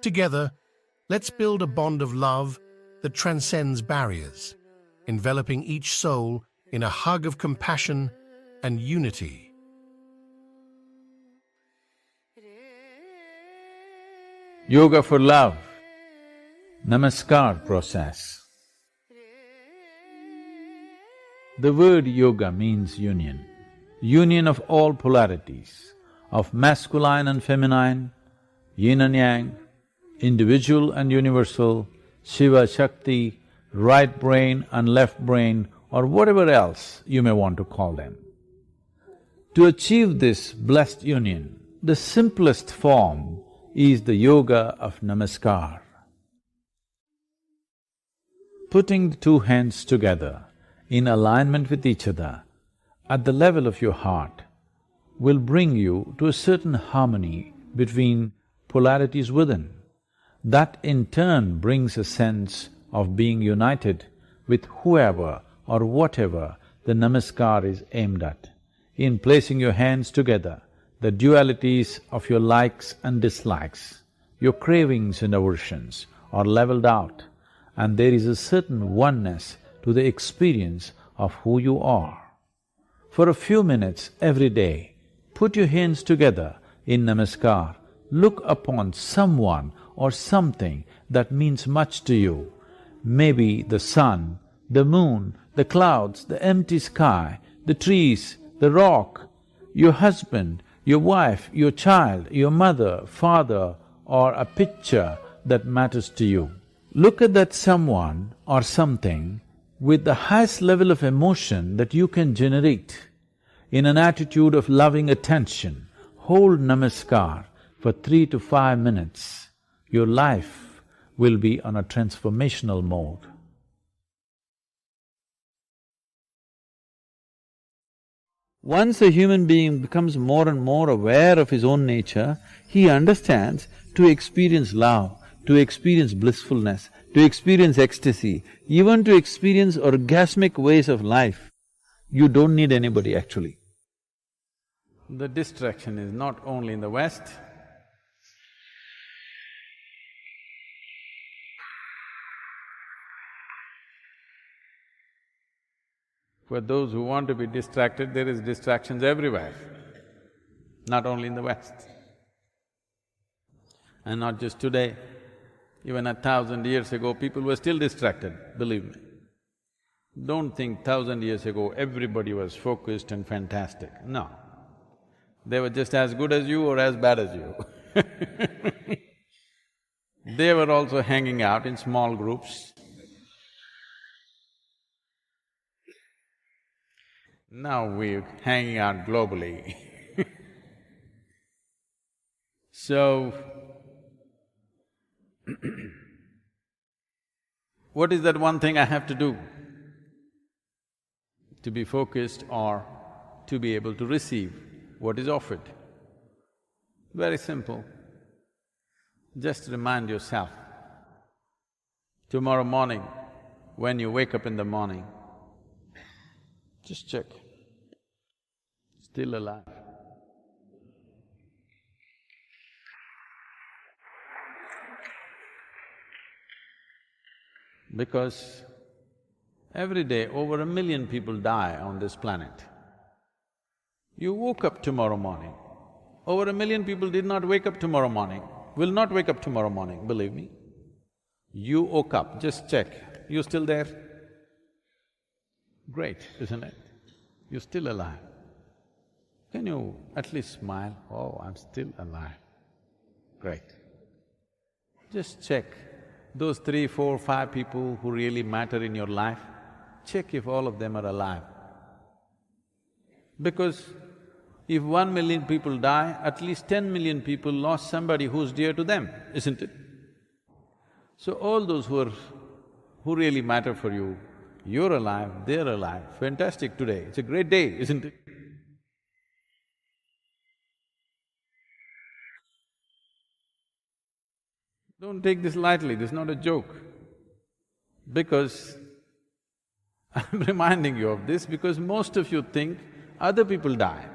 Together, let's build a bond of love that transcends barriers, enveloping each soul in a hug of compassion and unity. Yoga for love, Namaskar process. The word yoga means union, union of all polarities, of masculine and feminine, yin and yang, individual and universal, Shiva, Shakti, right brain and left brain, or whatever else you may want to call them. To achieve this blessed union, the simplest form is the yoga of Namaskar. Putting the two hands together in alignment with each other at the level of your heart will bring you to a certain harmony between polarities within. That in turn brings a sense of being united with whoever or whatever the Namaskar is aimed at. In placing your hands together, the dualities of your likes and dislikes, your cravings and aversions are levelled out, and there is a certain oneness to the experience of who you are. For a few minutes every day, put your hands together in Namaskar, look upon someone or something that means much to you. Maybe the sun, the moon, the clouds, the empty sky, the trees, the rock, your husband, your wife, your child, your mother, father, or a picture that matters to you. Look at that someone or something with the highest level of emotion that you can generate. In an attitude of loving attention, hold Namaskar for 3 to 5 minutes. Your life will be on a transformational mode. Once a human being becomes more and more aware of his own nature, he understands to experience love, to experience blissfulness, to experience ecstasy, even to experience orgasmic ways of life, you don't need anybody actually. The distraction is not only in the West. For those who want to be distracted, there is distractions everywhere, not only in the West. And not just today, even 1,000 years ago, people were still distracted, believe me. Don't think 1,000 years ago everybody was focused and fantastic, no. They were just as good as you or as bad as you. They were also hanging out in small groups. Now we're hanging out globally. So, what is that one thing I have to do to be focused or to be able to receive what is offered? Very simple. Just remind yourself, tomorrow morning, when you wake up in the morning, just check, still alive. Because every day over 1 million people die on this planet. You woke up tomorrow morning, over 1 million people did not wake up tomorrow morning, will not wake up tomorrow morning, believe me. You woke up, just check, you're still there? Great, isn't it? You're still alive. Can you at least smile? Oh, I'm still alive. Great. Just check those 3, 4, 5 people who really matter in your life, check if all of them are alive. Because if 1 million people die, at least 10 million people lost somebody who's dear to them, isn't it? So all those who really matter for you, you're alive, they're alive, fantastic today, it's a great day, isn't it? Don't take this lightly, this is not a joke. Because I'm reminding you of this because most of you think other people die.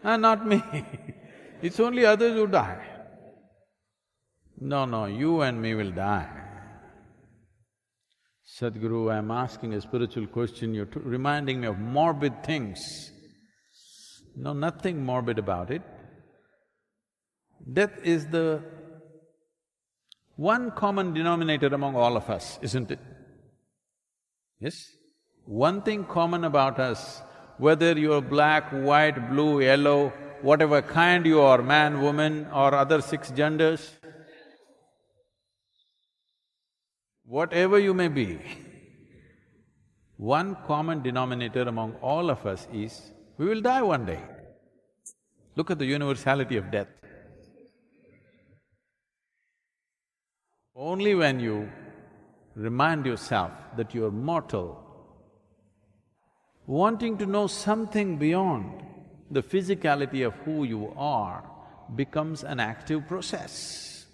Not me. It's only others who die. No, you and me will die. Sadhguru, I'm asking a spiritual question, you're reminding me of morbid things. No, nothing morbid about it. Death is the one common denominator among all of us, isn't it? Yes? One thing common about us, whether you're black, white, blue, yellow, whatever kind you are, man, woman or other six genders, whatever you may be, one common denominator among all of us is, we will die one day. Look at the universality of death. Only when you remind yourself that you're mortal, wanting to know something beyond the physicality of who you are becomes an active process.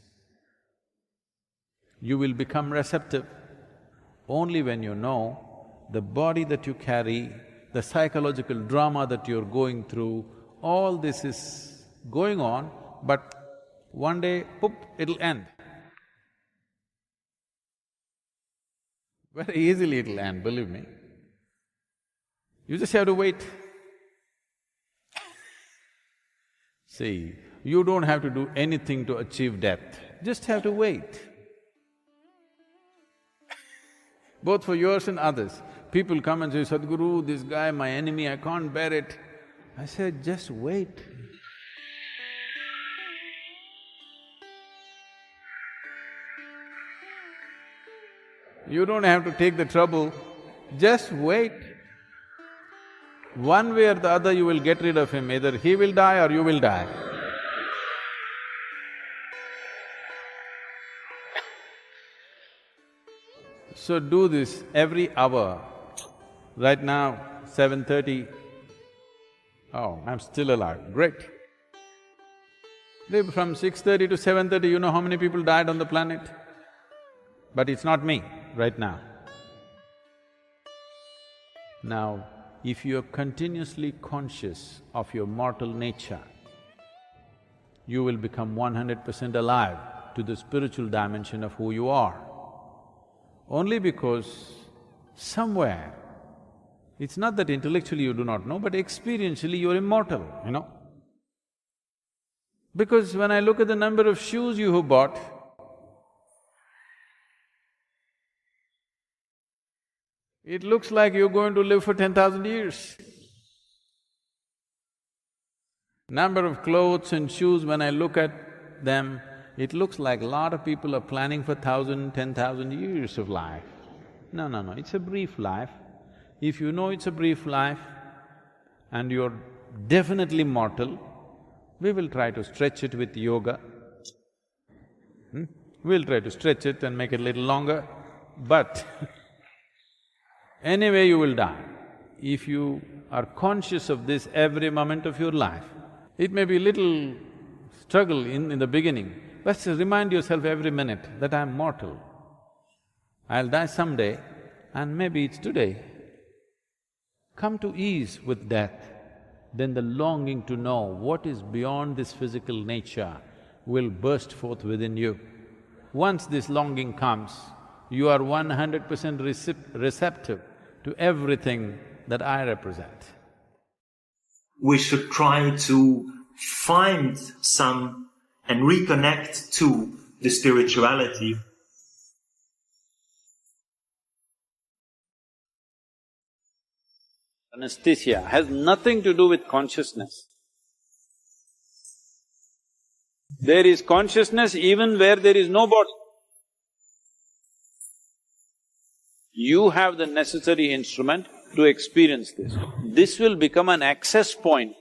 You will become receptive only when you know the body that you carry, the psychological drama that you're going through, all this is going on, but one day, poop, it'll end. Very easily it'll end, believe me. You just have to wait. See, you don't have to do anything to achieve death, just have to wait. Both for yours and others. People come and say, Sadhguru, this guy, my enemy, I can't bear it. I said, just wait. You don't have to take the trouble, just wait. One way or the other you will get rid of him, either he will die or you will die. So do this every hour. Right now, 7:30, oh, I'm still alive, great. From 6:30 to 7:30, you know how many people died on the planet? But it's not me right now. Now, if you're continuously conscious of your mortal nature, you will become 100% alive to the spiritual dimension of who you are. Only because somewhere, it's not that intellectually you do not know, but experientially you're immortal, you know. Because when I look at the number of shoes you have bought, it looks like you're going to live for 10,000 years. Number of clothes and shoes, when I look at them, it looks like a lot of people are planning for 1,000, 10,000 years of life. No, it's a brief life. If you know it's a brief life and you're definitely mortal, we will try to stretch it with yoga. We'll try to stretch it and make it a little longer, but anyway you will die. If you are conscious of this every moment of your life, it may be a little struggle in the beginning, but just remind yourself every minute that I'm mortal. I'll die someday and maybe it's today. Come to ease with death, then the longing to know what is beyond this physical nature will burst forth within you. Once this longing comes, you are 100% receptive to everything that I represent. We should try to find some and reconnect to the spirituality. Anesthesia has nothing to do with consciousness. There is consciousness even where there is no body. You have the necessary instrument to experience this. This will become an access point.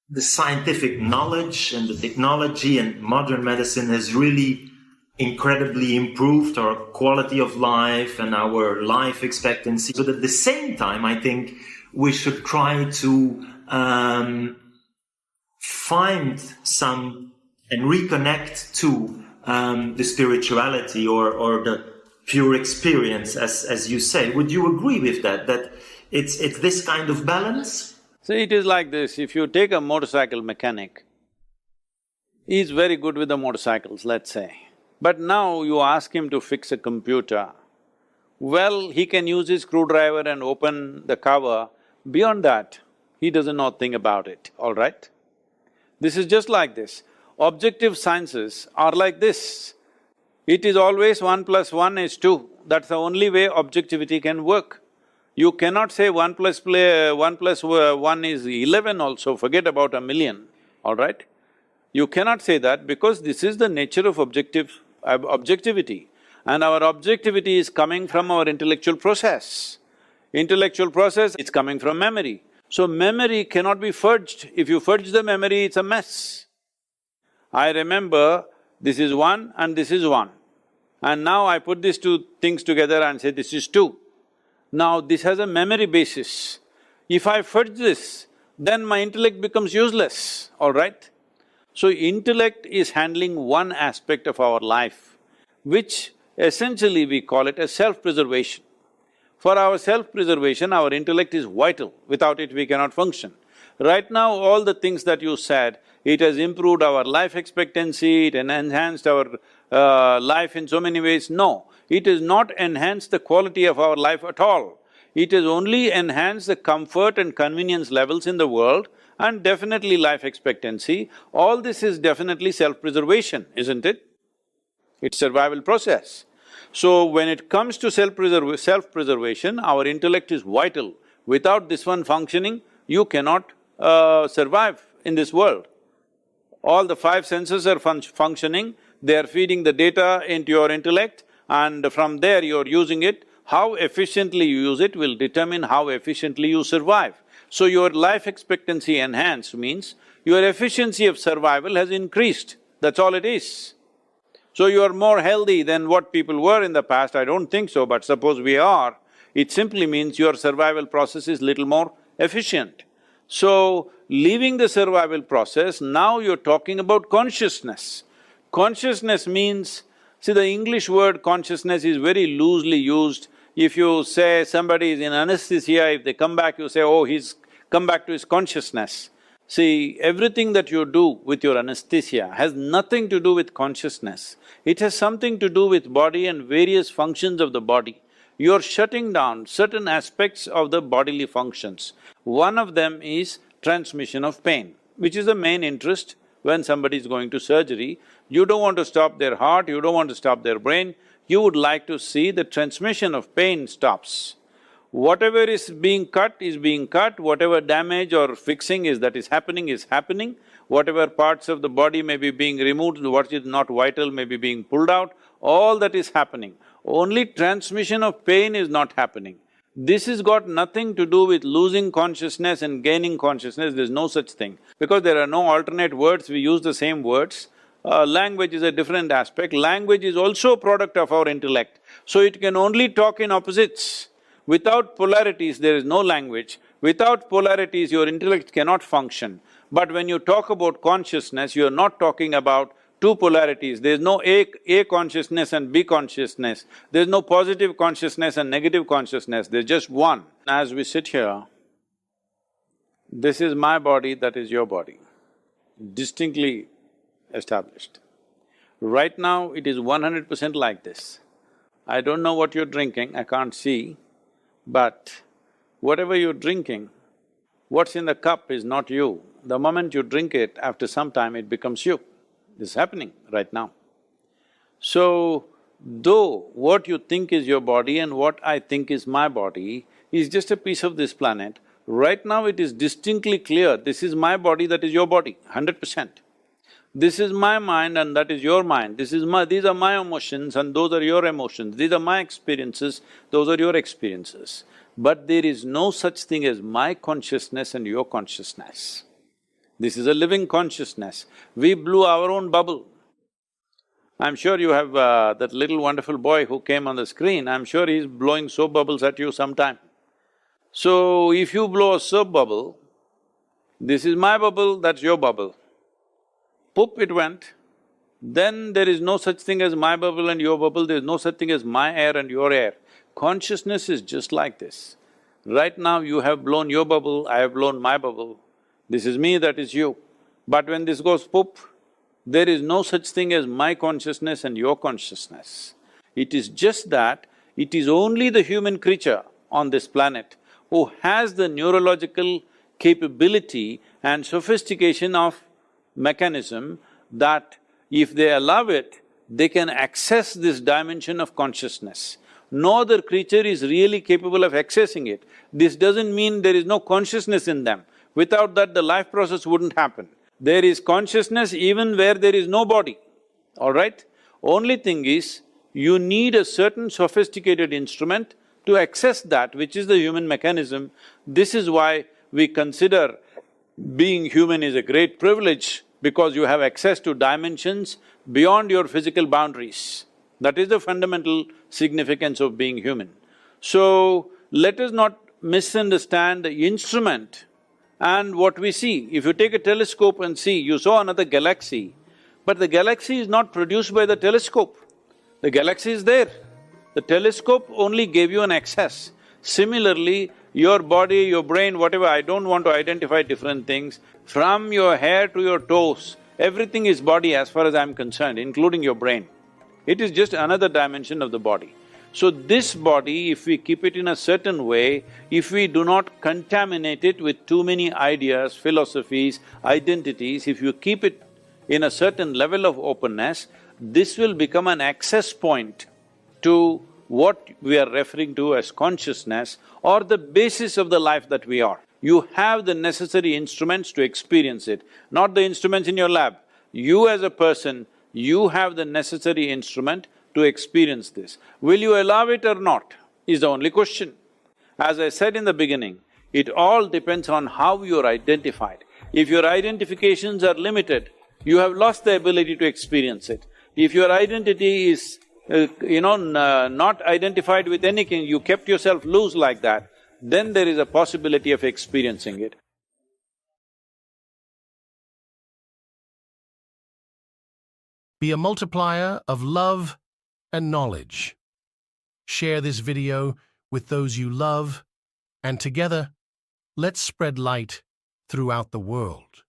The scientific knowledge and the technology and modern medicine has really incredibly improved our quality of life and our life expectancy. But at the same time, I think we should try to find some and reconnect to the spirituality or pure experience, as you say. Would you agree with that, that it's this kind of balance? See, it is like this, if you take a motorcycle mechanic, he's very good with the motorcycles, let's say. But now you ask him to fix a computer, well, he can use his screwdriver and open the cover. Beyond that, he doesn't know a thing about it, all right? This is just like this. Objective sciences are like this. It is always 1 + 1 is 2. That's the only way objectivity can work. You cannot say 1 + 1 is 11 also, forget about a million, all right? You cannot say that because this is the nature of objectivity. And our objectivity is coming from our intellectual process. Intellectual process, it's coming from memory. So memory cannot be fudged. If you fudge the memory, it's a mess. I remember this is 1 and this is 1. And now I put these two things together and say this is 2. Now this has a memory basis. If I fudge this, then my intellect becomes useless, all right? So intellect is handling one aspect of our life, which essentially we call it as self-preservation. For our self-preservation, our intellect is vital, without it we cannot function. Right now, all the things that you said, it has improved our life expectancy, it enhanced our life in so many ways. No, it has not enhanced the quality of our life at all. It has only enhanced the comfort and convenience levels in the world and definitely life expectancy. All this is definitely self-preservation, isn't it? It's survival process. So when it comes to self-preservation, our intellect is vital. Without this one functioning, you cannot survive in this world. All the 5 senses are functioning, they are feeding the data into your intellect and from there you're using it. How efficiently you use it will determine how efficiently you survive. So your life expectancy enhanced means your efficiency of survival has increased, that's all it is. So you are more healthy than what people were in the past, I don't think so, but suppose we are, it simply means your survival process is little more efficient. So, leaving the survival process, now you're talking about consciousness. Consciousness means… see, the English word consciousness is very loosely used. If you say somebody is in anesthesia, if they come back, you say, oh, he's come back to his consciousness. See, everything that you do with your anesthesia has nothing to do with consciousness. It has something to do with body and various functions of the body. You're shutting down certain aspects of the bodily functions. One of them is transmission of pain, which is the main interest when somebody is going to surgery. You don't want to stop their heart, you don't want to stop their brain, you would like to see the transmission of pain stops. Whatever is being cut, whatever damage or fixing is happening, whatever parts of the body may be being removed, what is not vital may be being pulled out, all that is happening. Only transmission of pain is not happening. This has got nothing to do with losing consciousness and gaining consciousness, there's no such thing. Because there are no alternate words, we use the same words. Language is a different aspect, language is also a product of our intellect. So it can only talk in opposites. Without polarities, there is no language. Without polarities, your intellect cannot function. But when you talk about consciousness, you are not talking about two polarities. There is no A consciousness and B consciousness. There is no positive consciousness and negative consciousness, there's just one. As we sit here, this is my body, that is your body, distinctly established. Right now, it is 100% like this. I don't know what you're drinking, I can't see, but whatever you're drinking, what's in the cup is not you. The moment you drink it, after some time it becomes you. This is happening right now. So, though what you think is your body and what I think is my body is just a piece of this planet, right now it is distinctly clear, this is my body, that is your body, 100%. This is my mind and that is your mind, these are my emotions and those are your emotions, these are my experiences, those are your experiences. But there is no such thing as my consciousness and your consciousness. This is a living consciousness. We blew our own bubble. I'm sure you have that little wonderful boy who came on the screen, I'm sure he's blowing soap bubbles at you sometime. So, if you blow a soap bubble, this is my bubble, that's your bubble. Poop it went, then there is no such thing as my bubble and your bubble, there is no such thing as my air and your air. Consciousness is just like this. Right now you have blown your bubble, I have blown my bubble. This is me, that is you. But when this goes poop, there is no such thing as my consciousness and your consciousness. It is just that it is only the human creature on this planet who has the neurological capability and sophistication of mechanism that if they allow it, they can access this dimension of consciousness. No other creature is really capable of accessing it. This doesn't mean there is no consciousness in them. Without that, the life process wouldn't happen. There is consciousness even where there is no body, all right? Only thing is, you need a certain sophisticated instrument to access that, which is the human mechanism. This is why we consider being human is a great privilege, because you have access to dimensions beyond your physical boundaries. That is the fundamental significance of being human. So, let us not misunderstand the instrument and what we see. If you take a telescope and see, you saw another galaxy, but the galaxy is not produced by the telescope. The galaxy is there. The telescope only gave you an access. Similarly, your body, your brain, whatever, I don't want to identify different things, from your hair to your toes, everything is body as far as I'm concerned, including your brain. It is just another dimension of the body. So this body, if we keep it in a certain way, if we do not contaminate it with too many ideas, philosophies, identities, if you keep it in a certain level of openness, this will become an access point to what we are referring to as consciousness or the basis of the life that we are. You have the necessary instruments to experience it, not the instruments in your lab. You as a person, you have the necessary instrument to experience this. Will you allow it or not, is the only question. As I said in the beginning, it all depends on how you're identified. If your identifications are limited, you have lost the ability to experience it. If your identity is, not identified with anything, you kept yourself loose like that, then there is a possibility of experiencing it. Be a multiplier of love and knowledge. Share this video with those you love, and together, let's spread light throughout the world.